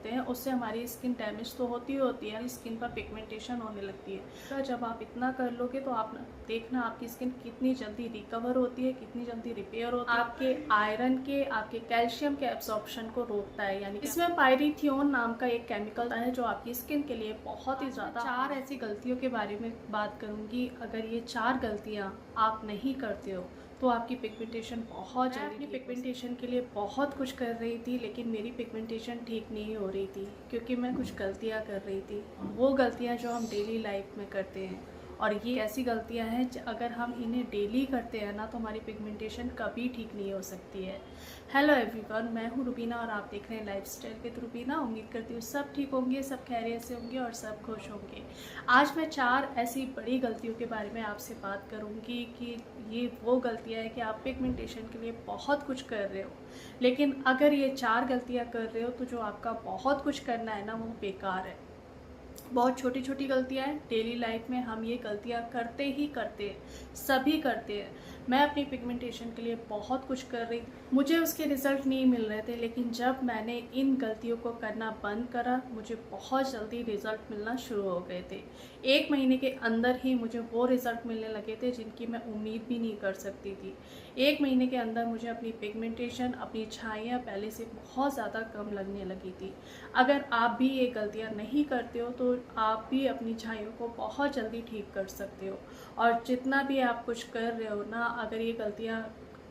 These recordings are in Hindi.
होते हैं उससे हमारी स्किन डैमेज तो होती है, स्किन पर पिगमेंटेशन होने लगती है। तो जब आप इतना कर लोगे तो आप देखना आपकी स्किन कितनी जल्दी रिकवर होती है, कितनी जल्दी रिपेयर होती है। आपके आयरन के, आपके कैल्शियम के एब्जॉर्प्शन को रोकता है। यानी इसमें पायरीथियोन नाम का एक केमिकल है जो आपकी स्किन के लिए बहुत ही ज़्यादा। 4 ऐसी गलतियों के बारे में बात करूँगी। अगर ये 4 गलतियाँ आप नहीं करते हो तो आपकी पिगमेंटेशन बहुत जल्दी। अपनी पिगमेंटेशन के लिए बहुत कुछ कर रही थी लेकिन मेरी पिगमेंटेशन ठीक नहीं हो रही थी क्योंकि मैं कुछ गलतियाँ कर रही थी। वो गलतियाँ जो हम डेली लाइफ में करते हैं, और ये ऐसी गलतियां हैं अगर हम इन्हें डेली करते हैं ना तो हमारी पिगमेंटेशन कभी ठीक नहीं हो सकती है। हेलो एवरीवन, मैं हूँ रुबीना और आप देख रहे हैं लाइफस्टाइल विद रुबीना। उम्मीद करती हूँ सब ठीक होंगे, सब खैरियत से होंगे और सब खुश होंगे। आज मैं 4 ऐसी बड़ी गलतियों के बारे में आपसे बात करूँगी कि ये वो गलतियाँ हैं कि आप पिगमेंटेशन के लिए बहुत कुछ कर रहे हो, लेकिन अगर ये 4 गलतियाँ कर रहे हो तो जो आपका बहुत कुछ करना है ना वो बेकार है। बहुत छोटी छोटी गलतियाँ हैं, डेली लाइफ में हम ये गलतियाँ करते ही करते हैं, सभी करते हैं। मैं अपनी पिगमेंटेशन के लिए बहुत कुछ कर रही, मुझे उसके रिज़ल्ट नहीं मिल रहे थे, लेकिन जब मैंने इन गलतियों को करना बंद करा मुझे बहुत जल्दी रिज़ल्ट मिलना शुरू हो गए थे। 1 महीने के अंदर ही मुझे वो रिज़ल्ट मिलने लगे थे जिनकी मैं उम्मीद भी नहीं कर सकती थी। 1 महीने के अंदर मुझे अपनी पिगमेंटेशन, अपनी छाइयाँ पहले से बहुत ज़्यादा कम लगने लगी थी। अगर आप भी ये गलतियाँ नहीं करते हो तो आप भी अपनी छाइयों को बहुत जल्दी ठीक कर सकते हो। और जितना भी आप कुछ कर रहे हो ना, अगर ये गलतियाँ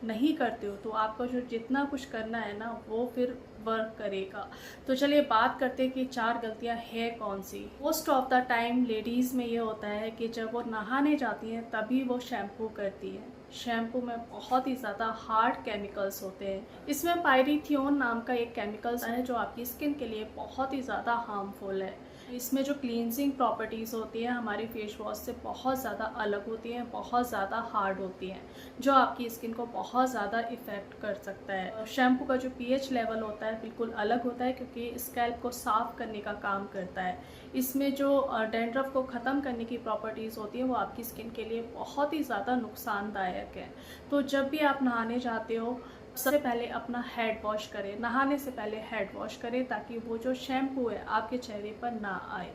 नहीं करते हो तो आपका जो जितना कुछ करना है ना वो फिर वर्क करेगा। तो चलिए बात करते हैं कि 4 गलतियां है कौन सी। Most of the time ladies में ये होता है कि जब वो नहाने जाती हैं तभी वो शैम्पू करती हैं। शैम्पू में बहुत ही ज़्यादा हार्ड केमिकल्स होते हैं। इसमें पायरीथियोन नाम का एक केमिकल्स है जो आपकी स्किन के लिए बहुत ही ज़्यादा हार्मफुल है। इसमें जो क्लींजिंग प्रॉपर्टीज़ होती हैं हमारी फेस वॉश से बहुत ज़्यादा अलग होती हैं, बहुत ज़्यादा हार्ड होती हैं, जो आपकी स्किन को बहुत ज़्यादा इफ़ेक्ट कर सकता है। शैम्पू का जो पीएच लेवल होता है बिल्कुल अलग होता है क्योंकि स्कैल्प को साफ़ करने का काम करता है। इसमें जो डैंड्रफ को ख़त्म करने की प्रॉपर्टीज़ होती है वो आपकी स्किन के लिए बहुत ही ज़्यादा नुकसानदायक है। तो जब भी आप नहाने जाते हो सबसे पहले अपना हेड वॉश करें। नहाने से पहले हेड वॉश करें ताकि वो जो शैम्पू है आपके चेहरे पर ना आए।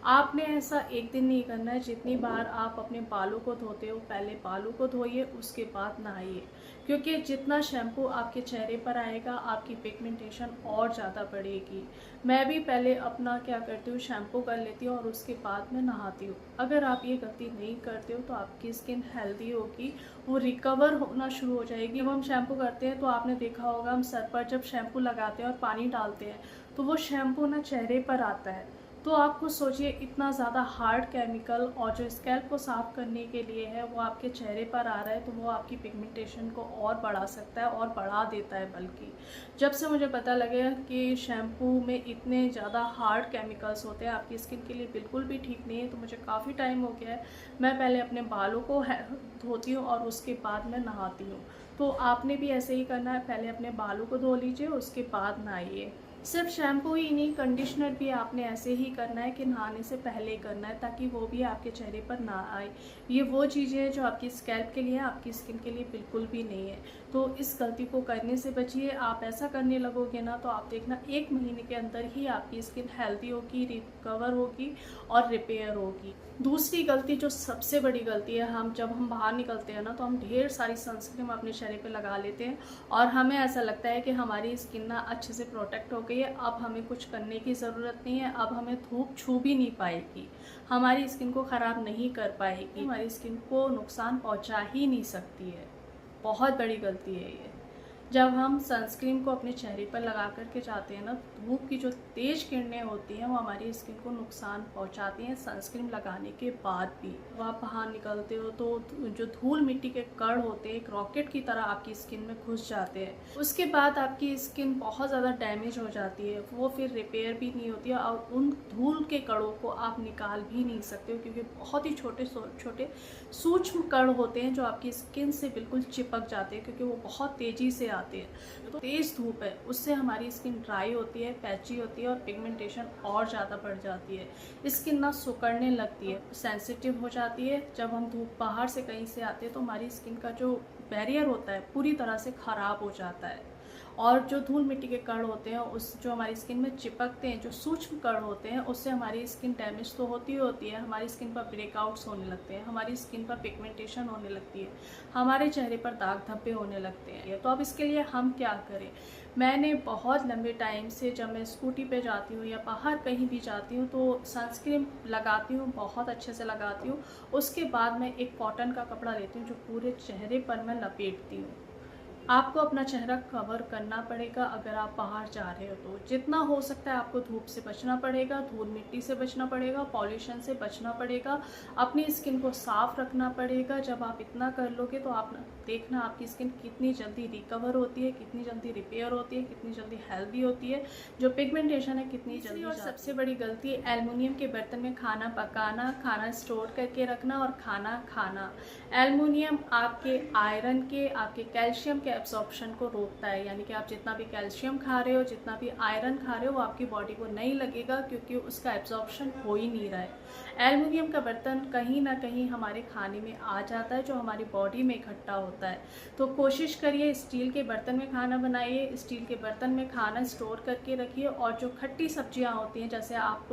आपने ऐसा एक दिन नहीं करना है। जितनी बार आप अपने बालों को धोते हो पहले बालों को धोइए, उसके बाद नहाइए, क्योंकि जितना शैम्पू आपके चेहरे पर आएगा आपकी पिगमेंटेशन और ज़्यादा बढ़ेगी। मैं भी पहले अपना क्या करती हूँ, शैम्पू कर लेती हूँ और उसके बाद मैं नहाती हूँ। अगर आप ये गलती नहीं करते हो तो आपकी स्किन हेल्दी होगी, वो रिकवर होना शुरू हो जाएगी। जब हम शैम्पू करते हैं तो आपने देखा होगा हम सर पर जब शैम्पू लगाते हैं और पानी डालते हैं तो वो शैम्पू ना चेहरे पर आता है। तो आप खुद सोचिए इतना ज़्यादा हार्ड केमिकल और जो स्कैल्प को साफ़ करने के लिए है वो आपके चेहरे पर आ रहा है, तो वो आपकी पिगमेंटेशन को और बढ़ा सकता है और बढ़ा देता है। बल्कि जब से मुझे पता लगे कि शैम्पू में इतने ज़्यादा हार्ड केमिकल्स होते हैं आपकी स्किन के लिए बिल्कुल भी ठीक नहीं है, तो मुझे काफ़ी टाइम हो गया है मैं पहले अपने बालों को धोती हूँ और उसके बाद मैं नहाती हूँ। तो आपने भी ऐसे ही करना है, पहले अपने बालों को धो लीजिए उसके बाद नहाइए। सिर्फ शैम्पू ही नहीं, कंडीशनर भी आपने ऐसे ही करना है कि नहाने से पहले करना है ताकि वो भी आपके चेहरे पर ना आए। ये वो चीज़ें हैं जो आपकी स्कैल्प के लिए, आपकी स्किन के लिए बिल्कुल भी नहीं है। तो इस गलती को करने से बचिए। आप ऐसा करने लगोगे ना तो आप देखना 1 महीने के अंदर ही आपकी स्किन हेल्दी होगी, रिकवर होगी और रिपेयर होगी। दूसरी गलती जो सबसे बड़ी गलती है, जब हम बाहर निकलते हैं ना तो हम ढेर सारी सनस्क्रीन अपने चेहरे पे लगा लेते हैं और हमें ऐसा लगता है कि हमारी स्किन ना अच्छे से प्रोटेक्ट हो गई है, अब हमें कुछ करने की ज़रूरत नहीं है, अब हमें धूप छू भी नहीं पाएगी, हमारी स्किन को ख़राब नहीं कर पाएगी, हमारी स्किन को नुकसान पहुंचा ही नहीं सकती है। बहुत बड़ी गलती है ये। जब हम सनस्क्रीन को अपने चेहरे पर लगा कर के जाते हैं ना, धूप की जो तेज़ किरणें होती हैं वो हमारी स्किन को नुकसान पहुंचाती हैं सनस्क्रीन लगाने के बाद भी। जब आप बाहर निकलते हो तो जो धूल मिट्टी के कण होते हैं एक रॉकेट की तरह आपकी स्किन में घुस जाते हैं। उसके बाद आपकी स्किन बहुत ज़्यादा डैमेज हो जाती है, वो फिर रिपेयर भी नहीं होती है और उन धूल के कणों को आप निकाल भी नहीं सकते हो क्योंकि बहुत ही छोटे छोटे सूक्ष्म कण होते हैं जो आपकी स्किन से बिल्कुल चिपक जाते हैं क्योंकि वो बहुत तेज़ी से आते हैं। तो तेज़ धूप है उससे हमारी स्किन ड्राई होती है, पैची होती है और पिगमेंटेशन और ज़्यादा बढ़ जाती है। स्किन ना सिकुड़ने लगती है, सेंसिटिव हो जाती है। जब हम धूप बाहर से कहीं से आते हैं तो हमारी स्किन का जो बैरियर होता है पूरी तरह से ख़राब हो जाता है और जो धूल मिट्टी के कण होते हैं उस जो हमारी स्किन में चिपकते हैं, जो सूक्ष्म कण होते हैं, उससे हमारी स्किन डैमेज तो होती है, हमारी स्किन पर ब्रेकआउट्स होने लगते हैं, हमारी स्किन पर पिगमेंटेशन होने लगती है, हमारे चेहरे पर दाग धब्बे होने लगते हैं। तो अब इसके लिए हम क्या करें? मैंने बहुत लंबे टाइम से जब मैं स्कूटी पे जाती हूँ या बाहर कहीं भी जाती हूँ तो सनस्क्रीन लगाती हूँ, बहुत अच्छे से लगाती हूँ। उसके बाद मैं एक कॉटन का कपड़ा लेती हूँ जो पूरे चेहरे पर मैं लपेटती हूँ। आपको अपना चेहरा कवर करना पड़ेगा अगर आप बाहर जा रहे हो तो। जितना हो सकता है आपको धूप से बचना पड़ेगा, धूल मिट्टी से बचना पड़ेगा, पॉल्यूशन से बचना पड़ेगा, अपनी स्किन को साफ रखना पड़ेगा। जब आप इतना कर लोगे तो आप देखना आपकी स्किन कितनी जल्दी रिकवर होती है, कितनी जल्दी रिपेयर होती है, कितनी जल्दी हेल्दी होती है, जो पिगमेंटेशन है कितनी जल्दी। और सबसे बड़ी गलती एल्युमिनियम के बर्तन में खाना पकाना, खाना स्टोर करके रखना और खाना खाना। एल्युमिनियम आपके आयरन के, आपके कैल्शियम के एब्जॉर्प्शन को रोकता है, यानी कि आप जितना भी कैल्शियम खा रहे हो, जितना भी आयरन खा रहे हो, वो आपकी बॉडी को नहीं लगेगा क्योंकि उसका एब्जॉर्प्शन हो ही नहीं रहा है। एल्युमिनियम का बर्तन कहीं ना कहीं हमारे खाने में आ जाता है जो हमारी बॉडी में इकट्ठा होता है। तो कोशिश करिए स्टील के बर्तन में खाना बनाइए, स्टील के बर्तन में खाना स्टोर करके रखिए। और जो खट्टी सब्जियां होती हैं, जैसे आप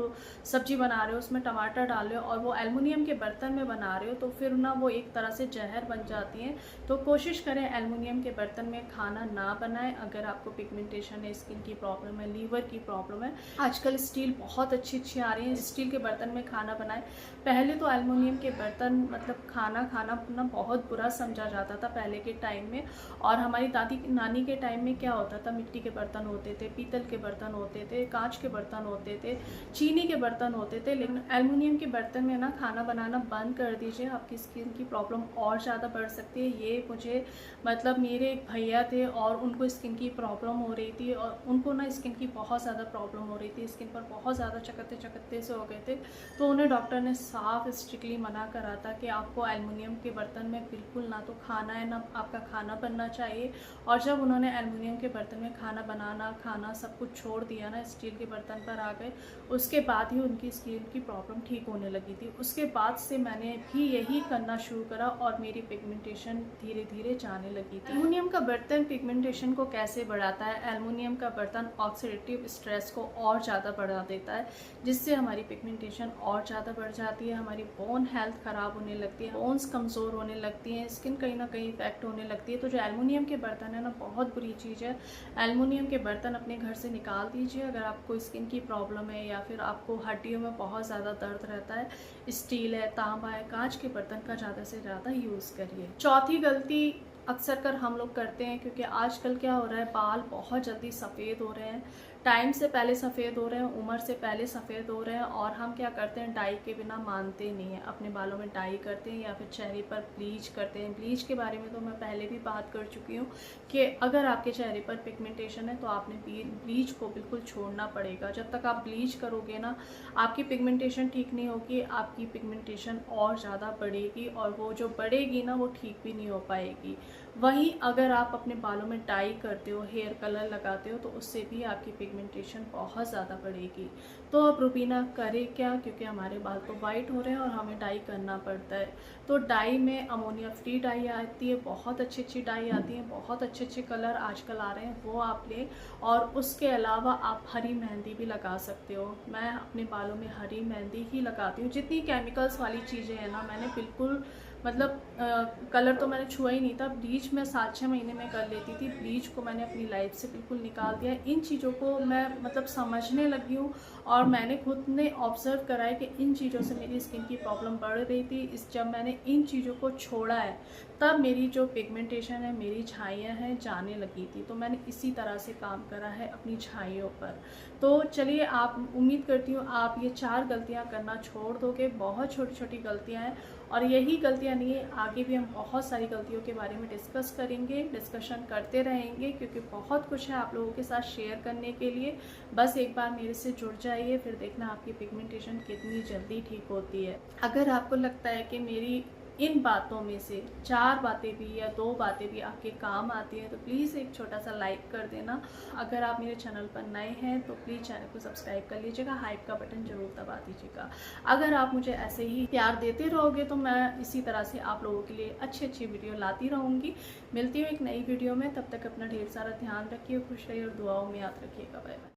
सब्जी बना रहे हो उसमें टमाटर डाल रहे हो और वो एल्युमिनियम के बर्तन में बना रहे हो तो फिर ना वो एक तरह से जहर बन जाती हैं। तो कोशिश करें एल्युमिनियम के बर्तन में खाना ना बनाएं। अगर आपको पिगमेंटेशन है, स्किन की प्रॉब्लम है, लीवर की प्रॉब्लम है, आजकल स्टील बहुत अच्छी आ रही है, स्टील के बर्तन में खाना बनाएं। पहले तो एल्युमिनियम के बर्तन मतलब खाना ना बहुत बुरा समझा जाता था पहले के टाइम में। और हमारी दादी नानी के टाइम में क्या होता था, मिट्टी के बर्तन होते थे, पीतल के बर्तन होते थे, कांच के बर्तन होते थे, चीनी के बर्तन होते थे। लेकिन एल्युमिनियम के बर्तन में ना खाना बनाना बंद कर दीजिए, आपकी स्किन की प्रॉब्लम और ज़्यादा बढ़ सकती है। ये मुझे मतलब मेरे एक भैया थे और उनको स्किन की प्रॉब्लम हो रही थी और उनको ना स्किन की बहुत ज़्यादा प्रॉब्लम हो रही थी, स्किन पर बहुत ज़्यादा चकत्ते से हो गए थे। तो उन्हें डॉक्टर ने साफ स्ट्रिक्टली मना करा था कि आपको एल्युमिनियम के बर्तन में बिल्कुल ना तो खाना है, ना आपका खाना बनना चाहिए। और जब उन्होंने एल्युमिनियम के बर्तन में खाना बनाना, खाना सब कुछ छोड़ दिया ना, स्टील के बर्तन पर आ गए, उसके बाद ही उनकी स्किन की प्रॉब्लम ठीक होने लगी थी। उसके बाद से मैंने भी यही करना शुरू करा और मेरी पिगमेंटेशन धीरे धीरे जाने लगी थी। एल्युमिनियम का बर्तन पिगमेंटेशन को कैसे बढ़ाता है? एल्युमिनियम का बर्तन ऑक्सीडेटिव स्ट्रेस को और ज़्यादा बढ़ा देता है, जिससे हमारी पिगमेंटेशन और ज़्यादा बढ़ जाती है, हमारी बोन हेल्थ ख़राब होने लगती है, बोन्स कमज़ोर होने लगती हैं, स्किन कहीं ना कहीं इफेक्ट होने लगती है। तो जो एल्युमिनियम के बर्तन है ना, बहुत बुरी चीज़ है। एल्युमिनियम के बर्तन अपने घर से निकाल दीजिए अगर आपको स्किन की प्रॉब्लम है या फिर आपको हड्डियों में बहुत ज़्यादा दर्द रहता है। स्टील है, तांबा है, कांच के बर्तन का ज़्यादा से ज़्यादा यूज़ करिए। चौथी गलती अक्सर कर हम लोग करते हैं, क्योंकि आजकल क्या हो रहा है, बाल बहुत जल्दी सफ़ेद हो रहे हैं, टाइम से पहले सफ़ेद हो रहे हैं, उम्र से पहले सफ़ेद हो रहे हैं। और हम क्या करते हैं, डाई के बिना मानते नहीं हैं, अपने बालों में डाई करते हैं या फिर चेहरे पर ब्लीच करते हैं। ब्लीच के बारे में तो मैं पहले भी बात कर चुकी हूँ कि अगर आपके चेहरे पर पिगमेंटेशन है तो आपने ब्लीच को बिल्कुल छोड़ना पड़ेगा। जब तक आप ब्लीच करोगे ना, आपकी पिगमेंटेशन ठीक नहीं होगी, आपकी पिगमेंटेशन और ज़्यादा बढ़ेगी और वो जो बढ़ेगी ना वो ठीक भी नहीं हो पाएगी। वहीं अगर आप अपने बालों में डाई करते हो, हेयर कलर लगाते हो, तो उससे भी आपकी पिगमेंटेशन बहुत ज़्यादा बढ़ेगी। तो अब रुबीना करे क्या, क्योंकि हमारे बाल तो वाइट हो रहे हैं और हमें डाई करना पड़ता है। तो डाई में अमोनिया फ्री डाई आती है, बहुत अच्छी डाई आती है, बहुत अच्छे कलर आजकल आ रहे हैं, वो आप लें। और उसके अलावा आप हरी मेहंदी भी लगा सकते हो। मैं अपने बालों में हरी मेहंदी ही लगाती हूँ। जितनी केमिकल्स वाली चीज़ें हैं ना, मैंने बिल्कुल मतलब कलर तो मैंने छुआ ही नहीं था। ब्लीच मैं 7-6 महीने में कर लेती थी, ब्लीच को मैंने अपनी लाइफ से बिल्कुल निकाल दिया। इन चीज़ों को मैं मतलब समझने लगी हूँ और मैंने खुद ने ऑब्ज़र्व करा है कि इन चीज़ों से मेरी स्किन की प्रॉब्लम बढ़ रही थी। जब मैंने इन चीज़ों को छोड़ा है तब मेरी जो पिगमेंटेशन है, मेरी छाइयाँ हैं, जाने लगी थी। तो मैंने इसी तरह से काम करा है अपनी छाइयों पर। तो चलिए, आप उम्मीद करती हूँ आप ये 4 गलतियाँ करना छोड़ दोगे। बहुत छोटी गलतियाँ हैं और यही गलतियाँ नहीं है, आगे भी हम बहुत सारी गलतियों के बारे में डिस्कस करेंगे, डिस्कशन करते रहेंगे, क्योंकि बहुत कुछ है आप लोगों के साथ शेयर करने के लिए। बस एक बार मेरे से जुड़ जाइए, फिर देखना आपकी पिगमेंटेशन कितनी जल्दी ठीक होती है। अगर आपको लगता है कि मेरी इन बातों में से 4 बातें भी या 2 बातें भी आपके काम आती हैं तो प्लीज़ एक छोटा सा लाइक कर देना। अगर आप मेरे चैनल पर नए हैं तो प्लीज़ चैनल को सब्सक्राइब कर लीजिएगा, हाइप का बटन ज़रूर दबा दीजिएगा। अगर आप मुझे ऐसे ही प्यार देते रहोगे तो मैं इसी तरह से आप लोगों के लिए अच्छी वीडियो लाती रहूँगी। मिलती हूँ एक नई वीडियो में, तब तक अपना ढेर सारा ध्यान रखिए, खुश रहिए और दुआओं में याद रखिएगा। Bye bye.